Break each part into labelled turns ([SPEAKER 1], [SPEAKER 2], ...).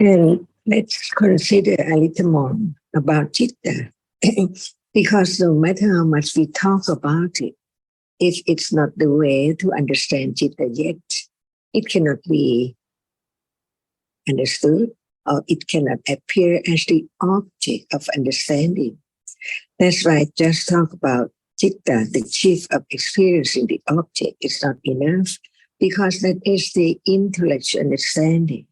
[SPEAKER 1] And let's consider a little more about Citta. Because no matter how much we talk about it, if it's not the way to understand Citta yet, it cannot be understood or it cannot appear as the object of understanding. That's why just talk about Citta, the chief of experiencing the object, is not enough because that is the intellectual understanding.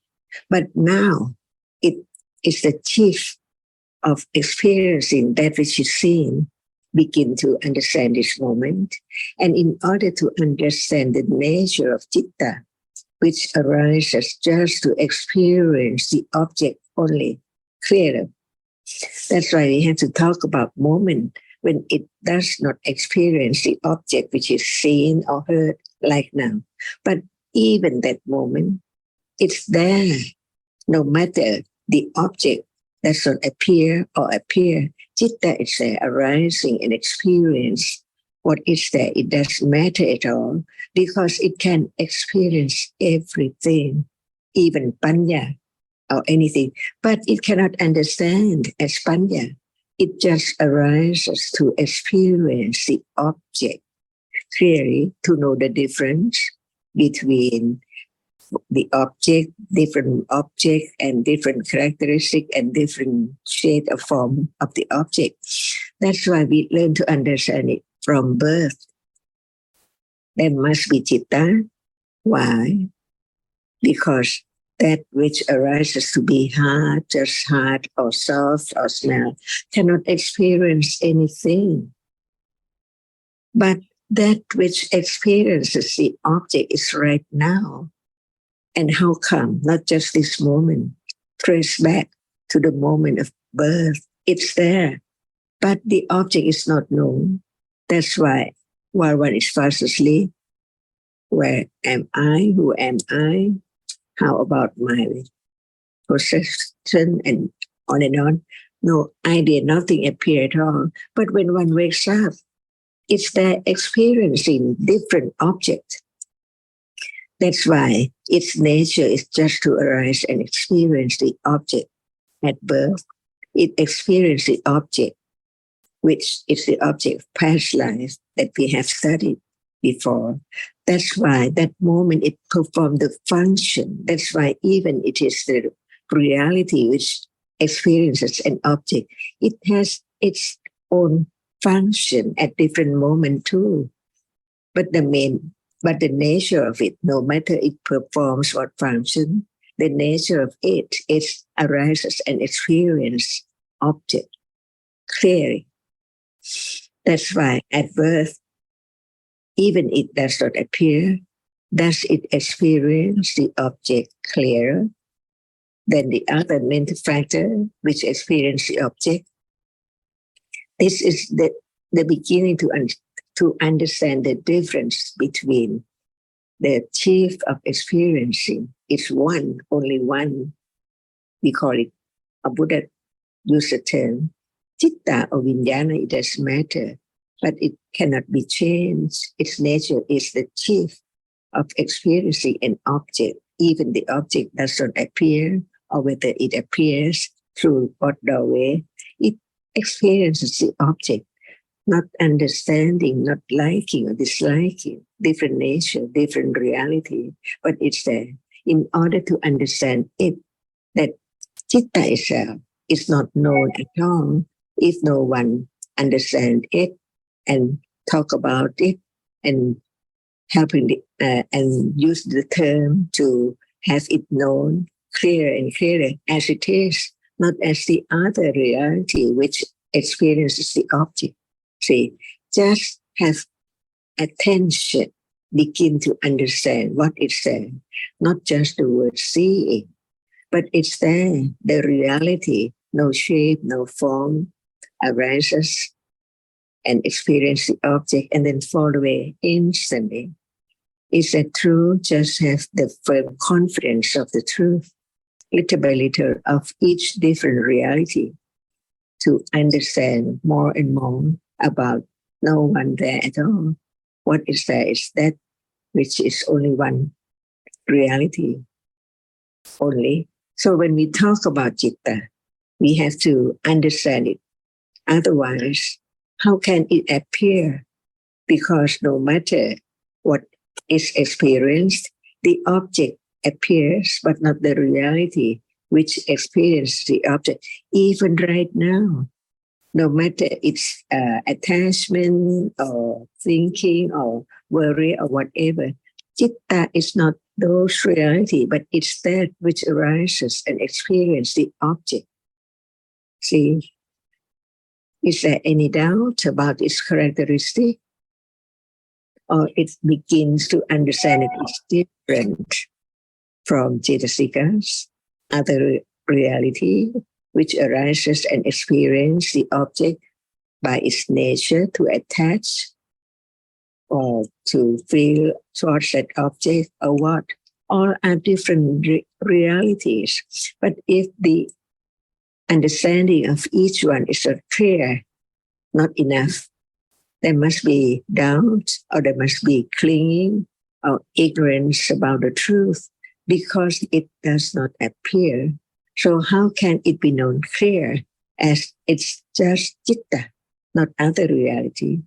[SPEAKER 1] But now it is the chief of experiencing that which is seen, begin to understand this moment. And in order to understand the nature of Citta, which arises just to experience the object only clearer. That's why we have to talk about moment when it does not experience the object which is seen or heard like now. But even that moment, it's there. No matter the object does not appear or appear, Citta is there arising and experience what is there. It doesn't matter at all because it can experience everything, even panya or anything, but it cannot understand as panya. It just arises to experience the object clearly, to know the difference between the object, different object and different characteristic and different shade or form of the object. That's why we learn to understand it from birth. There must be Citta. Why? Because that which arises to be hard, just hard or soft or smell, cannot experience anything. But that which experiences the object is right now. And how come? Not just this moment. Trace back to the moment of birth. It's there. But the object is not known. That's why while one is fast asleep, where am I? Who am I? How about my possession? And on. No idea, nothing appear at all. But when one wakes up, it's there experiencing different objects. That's why its nature is just to arise and experience the object at birth. It experiences the object, which is the object of past life that we have studied before. That's why that moment it performs the function. That's why even it is the reality which experiences an object. It has its own function at different moments too. But the nature of it, no matter it performs what function, the nature of it is arises and experience object clearly. That's why at birth, even it does not appear, does it experience the object clearer than the other mental factor which experience the object. This is the beginning to understand the difference between the chief of experiencing is one, only one. We call it, a Buddha use the term, Citta or Vijnana, it doesn't matter, but it cannot be changed. Its nature is the chief of experiencing an object, even the object does not appear, or whether it appears through what doorway, it experiences the object, not understanding, not liking or disliking, different nature, different reality, but it's there. In order to understand it, that Citta itself is not known at all if no one understands it and talk about it and helping and use the term to have it known clearer and clearer as it is, not as the other reality which experiences the object. See, just have attention, begin to understand what is there, not just the word seeing, but it's there, the reality, no shape, no form, arises and experience the object and then fall away instantly. Is that true? Just have the firm confidence of the truth, little by little, of each different reality to understand more and more about no one there at all. What is there is that which is only one reality only. So when we talk about Citta, we have to understand it. Otherwise, how can it appear? Because no matter what is experienced, the object appears, but not the reality which experiences the object. Even right now, no matter it's attachment or thinking or worry or whatever, Citta is not those reality, but it's that which arises and experiences the object. See, is there any doubt about its characteristic? Or it begins to understand it is different from Cetasikas, other reality, which arises and experiences the object by its nature to attach or to feel towards that object or what. All are different realities. But if the understanding of each one is not clear, not enough, there must be doubt or there must be clinging or ignorance about the truth because it does not appear. So how can it be known clear as it's just Citta, not other reality?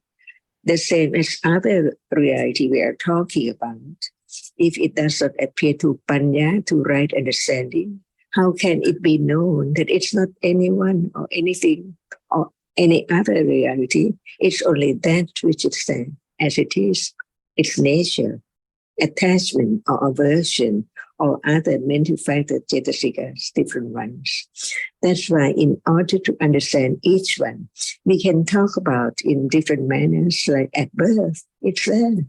[SPEAKER 1] The same as other reality we are talking about. If it does not appear to Panya, to right understanding, how can it be known that it's not anyone or anything or any other reality? It's only that which is there as it is, its nature, attachment or aversion or other mental factor cetasikas, different ones. That's why in order to understand each one, we can talk about in different manners, like at birth, it's there.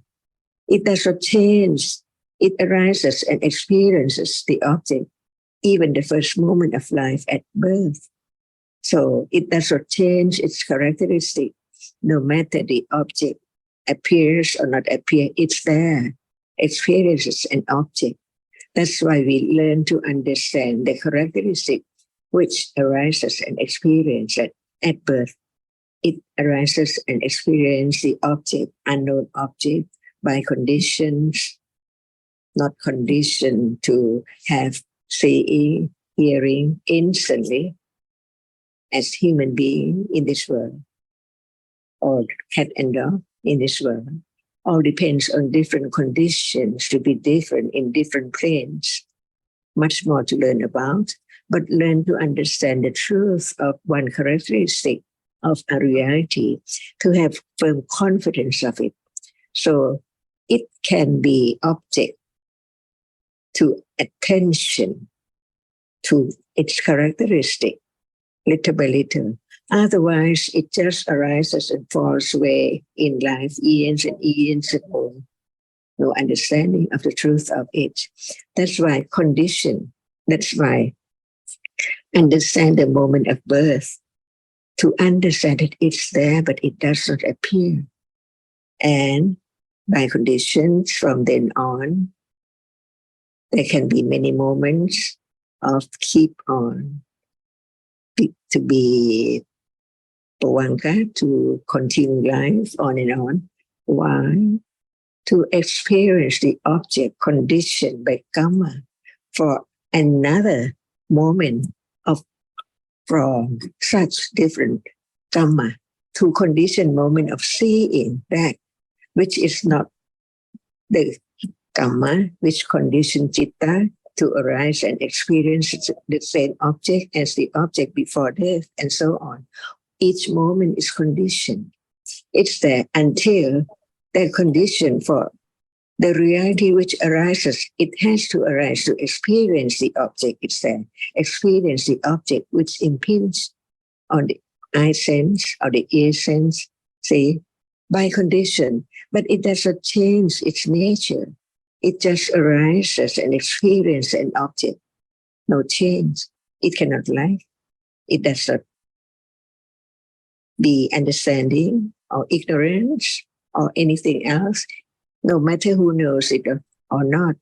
[SPEAKER 1] It does not change. It arises and experiences the object, even the first moment of life at birth. So it does not change its characteristic, no matter the object appears or not appear, it's there, experiences an object. That's why we learn to understand the characteristic which arises and experiences at birth. It arises and experiences the object, unknown object, by conditions, not conditioned to have seeing, hearing instantly as human being in this world, or cat and dog in this world. All depends on different conditions to be different in different planes. Much more to learn about, but learn to understand the truth of one characteristic of a reality, to have firm confidence of it. So it can be object to attention to its characteristic, little by little. Otherwise, it just arises and falls away in life, eons and eons ago. No understanding of the truth of it. That's why condition, that's why understand the moment of birth, to understand that it's there, but it does not appear. And by conditions from then on, there can be many moments of keep on to be Pawanka, to continue life on and on. Why? To experience the object conditioned by karma for another moment of from such different karma to conditioned moment of seeing that which is not the karma which conditioned Citta to arise and experience the same object as the object before death, and so on. Each moment is conditioned. It's there until the condition for the reality which arises, it has to arise to experience the object. It's there. Experience the object which impinges on the eye sense or the ear sense, see, by condition. But it does not change its nature. It just arises and experiences an object. No change. It cannot lie. It does not be understanding or ignorance or anything else, no matter who knows it or not.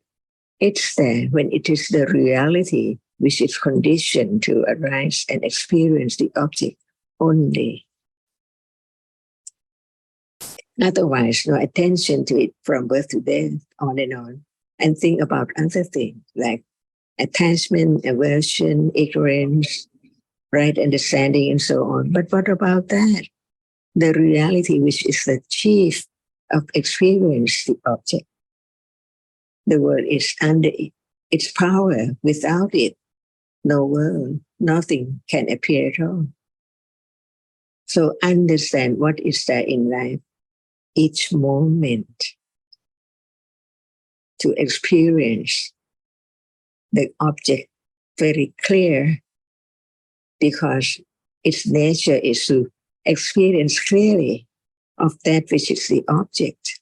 [SPEAKER 1] It's there when it is the reality which is conditioned to arise and experience the object only. Otherwise, no attention to it from birth to death, on, and think about other things like attachment, aversion, ignorance, right understanding, and so on. But what about that? The reality, which is the chief of experience, the object. The world is under its power. Without it, no world, nothing can appear at all. So understand what is there in life, each moment, to experience the object very clear, because its nature is to experience clearly of that which is the object.